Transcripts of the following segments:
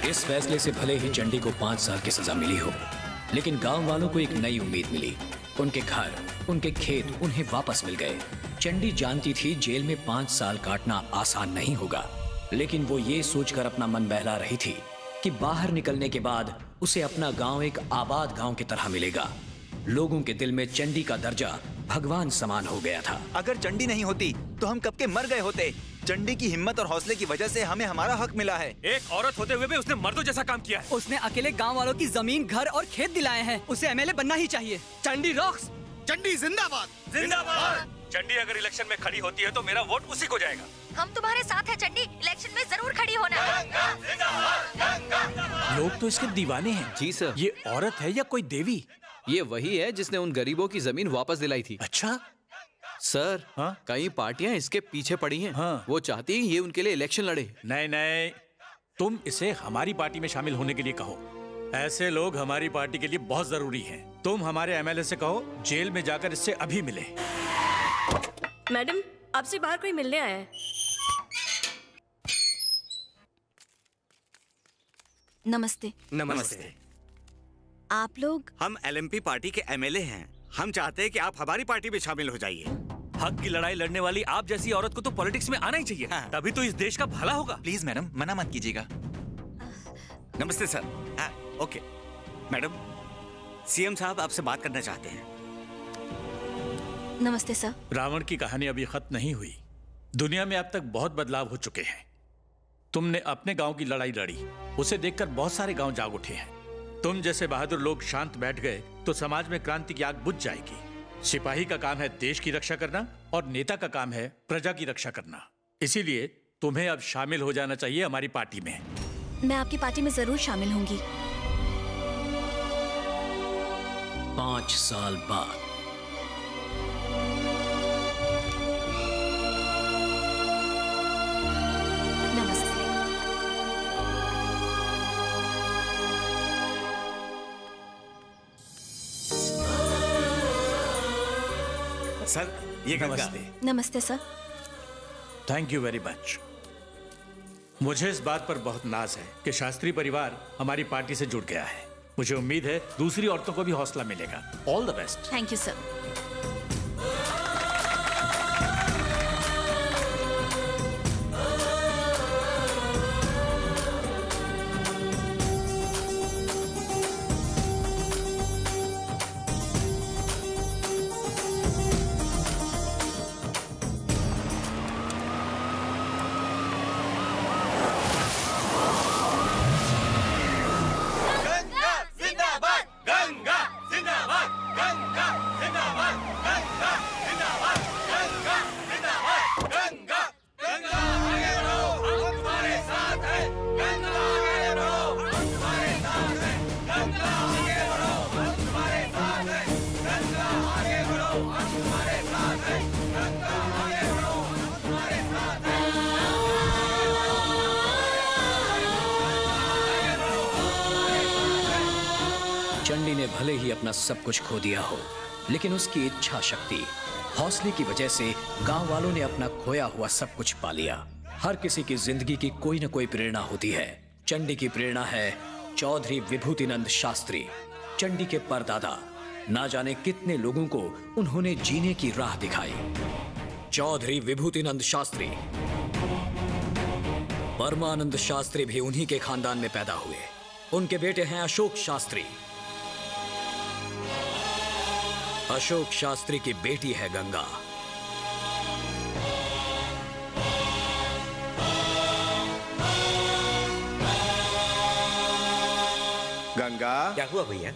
इस फैसले से भले ही चंडी को 5 साल की सजा मिली हो, लेकिन गांव वालों को एक नई उम्मीद मिली। उनके घर, उनके खेत उन्हें वापस मिल गए। चंडी जानती थी जेल में 5 साल काटना आसान नहीं होगा, लेकिन वो ये सोचकर अपना मन बहला रही थी कि बाहर निकलने के बाद उसे अपना गांव एक आबाद गांव की तरह मिलेगा। लोगों के दिल में चंडी का दर्जा भगवान समान हो गया था। अगर चंडी नहीं होती तो हम कब के मर गए होते। चंडी की हिम्मत और हौसले की वजह से हमें हमारा हक मिला है। एक औरत होते हुए भी उसने मर्दों जैसा काम किया है। उसने अकेले गांव वालों की जमीन, घर और खेत दिलाए हैं। उसे एमएलए बनना ही चाहिए। चंडी रॉक्स, चंडी जिंदाबाद, जिंदाबाद। चंडी अगर इलेक्शन में खड़ी होती है तो मेरा वोट उसी को जाएगा। हम तुम्हारे साथ हैं चंडी, इलेक्शन में जरूर खड़ी होना। लोग तो इसके दीवाने हैं। जी सर। ये औरत है या कोई देवी? ये वही है जिसने उन गरीबों की जमीन वापस दिलाई थी। अच्छा सर, हाँ? कई पार्टियां इसके पीछे पड़ी हैं। हाँ। वो चाहती हैं ये उनके लिए इलेक्शन लड़े। नहीं नहीं, तुम इसे हमारी पार्टी में शामिल होने के लिए कहो। ऐसे लोग हमारी पार्टी के लिए बहुत जरूरी हैं। तुम हमारे एमएलए से कहो जेल में जाकर इससे अभी मिले। मैडम, आपसे बाहर कोई मिलने आया है। नमस्ते। नमस्ते। आप लोग? हम एलएमपी पार्टी के एमएलए हैं। हम चाहते हैं कि आप हमारी पार्टी में शामिल हो जाइए। हक की लड़ाई लड़ने वाली आप जैसी औरत को तो पॉलिटिक्स में आना ही चाहिए। हाँ। तभी तो इस देश का भला होगा। प्लीज मैडम, मना मत कीजिएगा। नमस्ते सर। हाँ, ओके। मैडम, सीएम साहब आपसे बात करना चाहते हैं। नमस्ते सर। रावण की कहानी अभी खत्म नहीं हुई। दुनिया में अब तक बहुत बदलाव हो चुके हैं। तुमने अपने गांव की लड़ाई लड़ी, उसे देखकर बहुत सारे गांव जाग उठे हैं। तुम जैसे बहादुर लोग शांत बैठ गए तो समाज में क्रांति की आग बुझ जाएगी। सिपाही का काम है देश की रक्षा करना और नेता का काम है प्रजा की रक्षा करना। इसीलिए तुम्हें अब शामिल हो जाना चाहिए हमारी पार्टी में। मैं आपकी पार्टी में जरूर शामिल होंगी। 5 साल बाद नमस्ते। सर, ये गंगा। नमस्ते। नमस्ते sir. Thank you very much. मुझे इस बात पर बहुत नाज है कि शास्त्री परिवार हमारी पार्टी से जुड़ गया है। मुझे उम्मीद है दूसरी औरतों को भी हौसला मिलेगा। All the best. Thank you sir. Chandi ने भले ही अपना सब कुछ खो दिया हो, लेकिन उसकी इच्छा शक्ति, हौसले की वजह से गांव वालों ने अपना खोया हुआ सब कुछ पा लिया। हर किसी की जिंदगी की कोई न कोई प्रेरणा होती है। चंडी की प्रेरणा है चौधरी विभूतिनंद शास्त्री। चंडी के परदादा, ना जाने कितने लोगों को उन्होंने जीने की राह दिखाई। चौधरी विभूतिनंद शास्त्री। परमानंद शास्त्री भी उन्हीं के खानदान में पैदा हुए। उनके बेटे हैं अशोक शास्त्री। अशोक शास्त्री की बेटी है गंगा। गंगा, क्या हुआ भैया?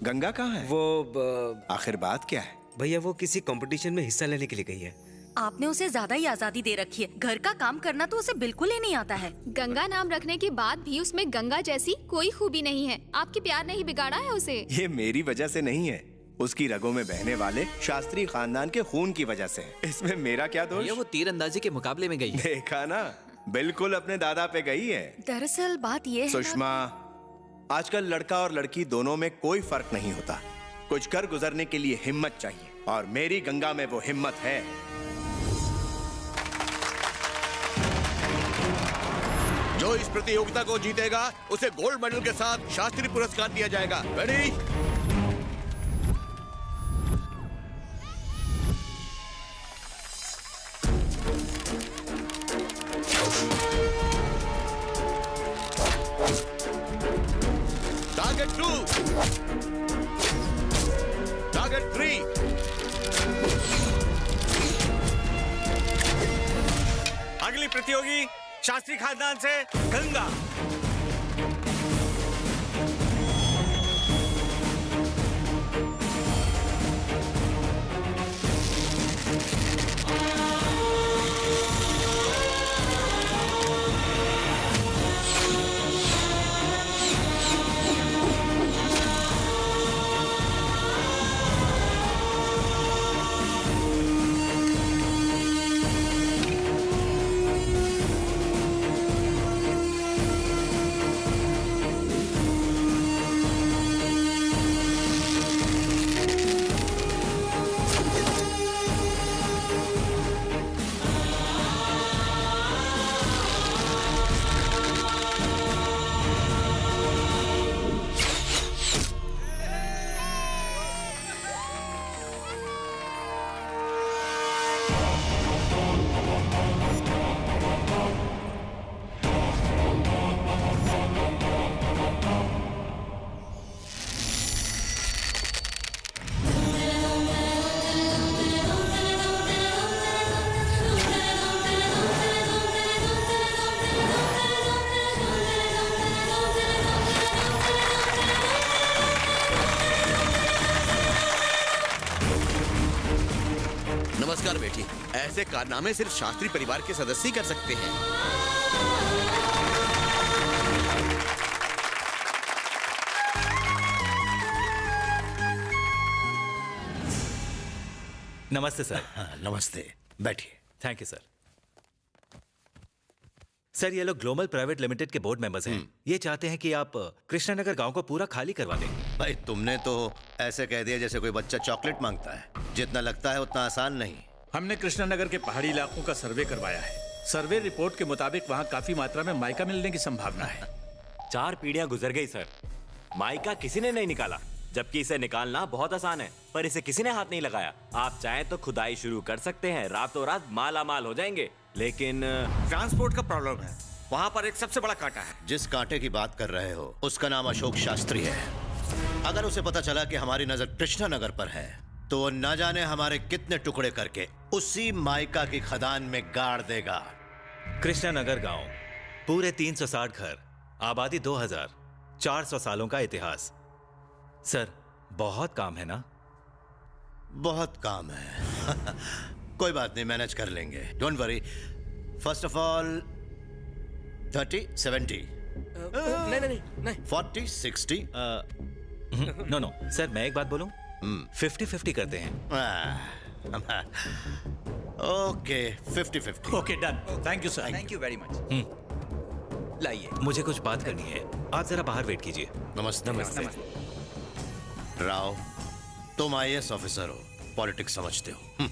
गंगा कहाँ है? वो आखिर बात क्या है? भैया वो किसी कंपटीशन में हिस्सा लेने के लिए गई है। आपने उसे ज्यादा ही आजादी दे रखी है। घर का काम करना तो उसे बिल्कुल ही नहीं आता है। गंगा नाम रखने के बाद भी उसमें गंगा जैसी कोई खूबी नहीं है। आपके प्यार ने ही बिगाड़ा है उसे। ये मेरी वजह से नहीं है, उसकी रगों में बहने वाले शास्त्री खानदान के खून की वजह से है। इसमें मेरा क्या दोष? ये वो तीरंदाजी के मुकाबले में गई। देखा ना, बिल्कुल अपने दादा पे गई है। दरअसल बात ये है सुषमा, आजकल लड़का और लड़की दोनों में कोई फर्क नहीं होता। कुछ कर गुजरने के लिए हिम्मत चाहिए, और मेरी गंगा में वो हिम्मत है। जो जो इस प्रतियोगिता को जीतेगा उसे गोल्ड मेडल के साथ शास्त्री पुरस्कार दिया जाएगा। रेडी? Target 2, target 3। अगली प्रतियोगी शास्त्री खानदान से गंगा। नमस्कार बेटी। ऐसे कारनामे सिर्फ शास्त्री परिवार के सदस्य ही कर सकते हैं। नमस्ते सर। नमस्ते, बैठिए। Thank you sir. सर ये लोग ग्लोबल प्राइवेट लिमिटेड के बोर्ड मेंबर्स हैं। ये चाहते हैं कि आप कृष्णानगर गांव को पूरा खाली करवा दें। भाई तुमने तो ऐसे कह दिया जैसे कोई बच्चा चॉकलेट मांगता है। जितना लगता है उतना आसान नहीं। हमने कृष्णानगर के पहाड़ी इलाकों का सर्वे करवाया है। सर्वे रिपोर्ट के मुताबिक वहाँ काफी मात्रा में माइका मिलने की संभावना है। 4 पीढ़ियां गुजर गई सर, माइका किसी ने नहीं निकाला, जबकि इसे निकालना बहुत आसान है, पर इसे किसी ने हाथ नहीं लगाया। आप चाहें तो खुदाई शुरू कर सकते हैं, रातों रात माला माल हो जाएंगे, लेकिन ट्रांसपोर्ट का प्रॉब्लम है। वहाँ पर एक सबसे बड़ा कांटा है। जिस कांटे की बात कर रहे हो उसका नाम अशोक शास्त्री है। अगर उसे पता चला कि हमारी नजर कृष्णानगर पर है तो वो न जाने हमारे कितने टुकड़े करके उसी माइका की खदान में गाड़ देगा। कृष्णानगर गांव, पूरे 360 घर, आबादी 2000, 400 सालों का इतिहास। सर बहुत काम है ना? बहुत काम है। कोई बात नहीं, मैनेज कर लेंगे, don't worry. First of all 30, 70, नहीं 40, 60। नो नो सर, मैं एक बात बोलूं? 50-50 करते हैं। Okay 50-50। Okay done, thank you sir. Thank you very much. लाइए। मुझे कुछ बात करनी है, आप जरा बाहर वेट कीजिए। नमस्ते। नमस्ते। राव, तुम IAS ऑफिसर हो, पॉलिटिक्स समझते हो।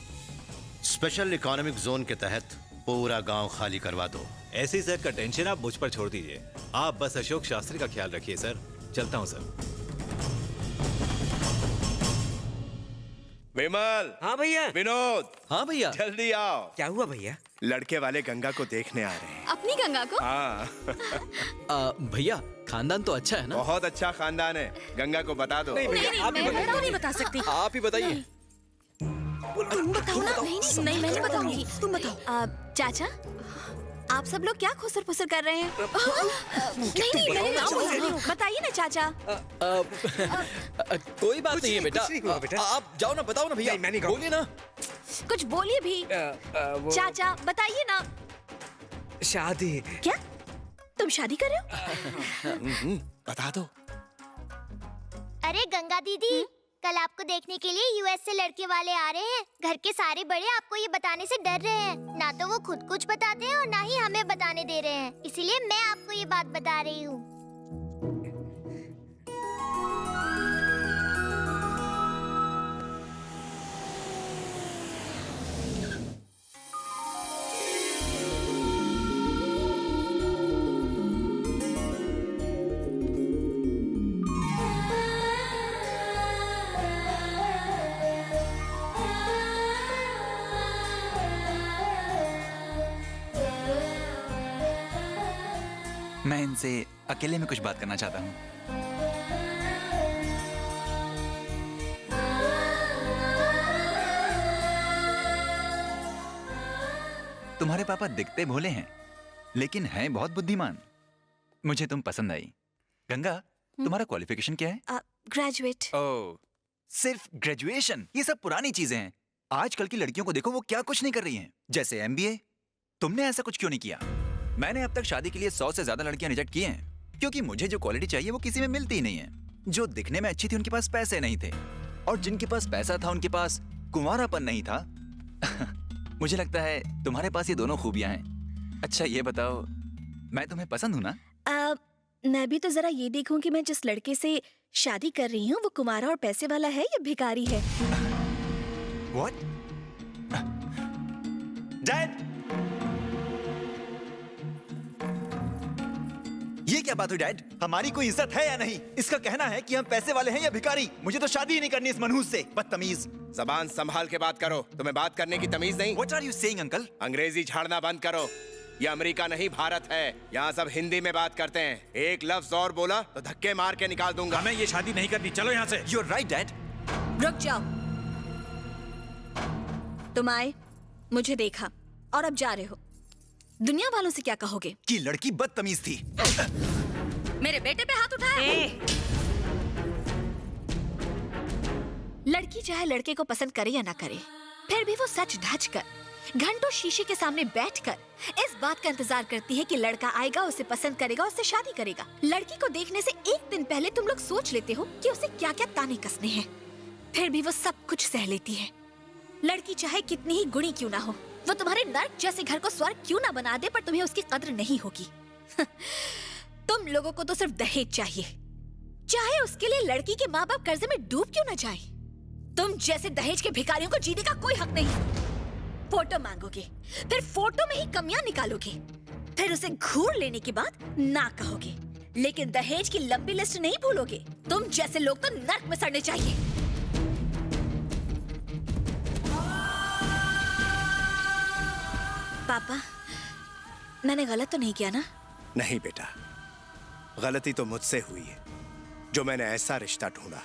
स्पेशल इकोनॉमिक जोन के तहत पूरा गांव खाली करवा दो। ऐसी सर का टेंशन आप मुझ पर छोड़ दीजिए। आप बस अशोक शास्त्री का ख्याल रखिए सर। चलता हूं सर। विमल। हाँ भैया। विनोद। हाँ भैया। जल्दी आओ। क्या हुआ भैया? लड़के वाले गंगा को देखने आ रहे हैं। अपनी गंगा को? हाँ। भैया खानदान तो अच्छा है ना? बहुत अच्छा खानदान है, गंगा को बता दो। नहीं भैया, आप ही मैं बताओ। नहीं बता सकती। आप ही बताइए। तुम बताओ ना। नहीं मैं नहीं बताऊंगी, तुम बताओ। चाचा, आप सब लोग क्या खुसर फुसर कर रहे हैं? नहीं मैंने ना बोला। बताइए ना चाचा। कोई बात नहीं है बेटा। कुछ नहीं हुआ बेटा। आप जाओ ना, बताओ ना भैया। नहीं, मैं नहीं कहूँ। बोलिए ना। कुछ बोलिए भी। चाचा बताइए ना। शादी। क्या तुम शादी कर रहे हो? बता दो। अरे गंगा दीदी, कल आपको देखने के लिए US से लड़के वाले आ रहे हैं। घर के सारे बड़े आपको ये बताने से डर रहे हैं। ना तो वो खुद कुछ बताते हैं और ना ही हमें बताने दे रहे हैं। इसीलिए मैं आपको ये बात बता रही हूँ। मैं इनसे अकेले में कुछ बात करना चाहता हूँ। तुम्हारे पापा दिखते भोले हैं, लेकिन हैं बहुत बुद्धिमान। मुझे तुम पसंद आई। गंगा, तुम्हारा क्वालिफिकेशन क्या है? ग्रेजुएट। ओह, सिर्फ ग्रेजुएशन? ये सब पुरानी चीजें हैं। आजकल की लड़कियों को देखो, वो क्या कुछ नहीं कर रही हैं। जैसे एमबीए। तुमने ऐसा कुछ क्यों नहीं किया? मैंने अब तक शादी के लिए 100 से ज्यादा लड़कियां रिजेक्ट की हैं, क्योंकि मुझे जो क्वालिटी चाहिए वो किसी में मिलती ही नहीं है। जो दिखने में अच्छी थी उनके पास पैसे नहीं थे, और जिनके पास पैसा था उनके पास कुंवारापन नहीं था। मुझे लगता है तुम्हारे पास ये दोनों खूबियां हैं। अच्छा ये बताओ, मैं तुम्हें पसंद हूं ना? मैं भी तो जरा ये देखूं कि मैं जिस लड़के से शादी कर रही हूँ वो कुमारा और पैसे वाला है या भिखारी है। What? डैड! ये क्या बात हुई डैड? हमारी कोई इज्जत है या नहीं? इसका कहना है कि हम पैसे वाले हैं या भिखारी। मुझे तो शादी ही नहीं करनी इस मनहूस से। बदतमीज। जबान संभाल के बात करो। तुम्हें बात करने की तमीज नहीं? What are you saying, uncle? अंग्रेजी झाड़ना बंद करो। ये अमेरिका नहीं, भारत है। यहाँ सब हिंदी में बात करते हैं। एक लफ्ज और बोला तो धक्के मार के निकाल दूंगा। हमें ये शादी नहीं करनी, चलो यहाँ से। You're right, dad. रुक जाओ। तुम आए, मुझे देखा और अब जा रहे हो। दुनिया वालों से क्या कहोगे? कि लड़की बदतमीज थी। मेरे बेटे पे हाथ उठाया। लड़की चाहे लड़के को पसंद करे या ना करे, फिर भी वो सच धज कर घंटों शीशे के सामने बैठकर इस बात का इंतजार करती है कि लड़का आएगा, उसे पसंद करेगा, उससे शादी करेगा। लड़की को देखने से एक दिन पहले तुम लोग सोच लेते हो कि उसे क्या क्या ताने कसने हैं, फिर भी वो सब कुछ सह लेती है। लड़की चाहे कितनी ही गुणी क्यों ना हो, वो तुम्हारे नर्क जैसे घर को स्वर्ग क्यों ना बना दे, पर तुम्हें उसकी कद्र नहीं होगी। तुम लोगों को तो सिर्फ दहेज चाहिए, चाहे उसके लिए लड़की के माँ बाप कर्जे में डूब क्यों ना जाए। तुम जैसे दहेज के भिखारियों को जीने का कोई हक नहीं। फोटो मांगोगे, फिर फोटो में ही कमियां निकालोगे, फिर उसे घूर लेने के बाद ना कहोगे, लेकिन दहेज की लंबी लिस्ट नहीं भूलोगे। तुम जैसे लोग तो नर्क में सड़ने चाहिए। पापा, मैंने गलत तो नहीं किया ना? नहीं बेटा, गलती तो मुझसे हुई है, जो मैंने ऐसा रिश्ता ढूंढा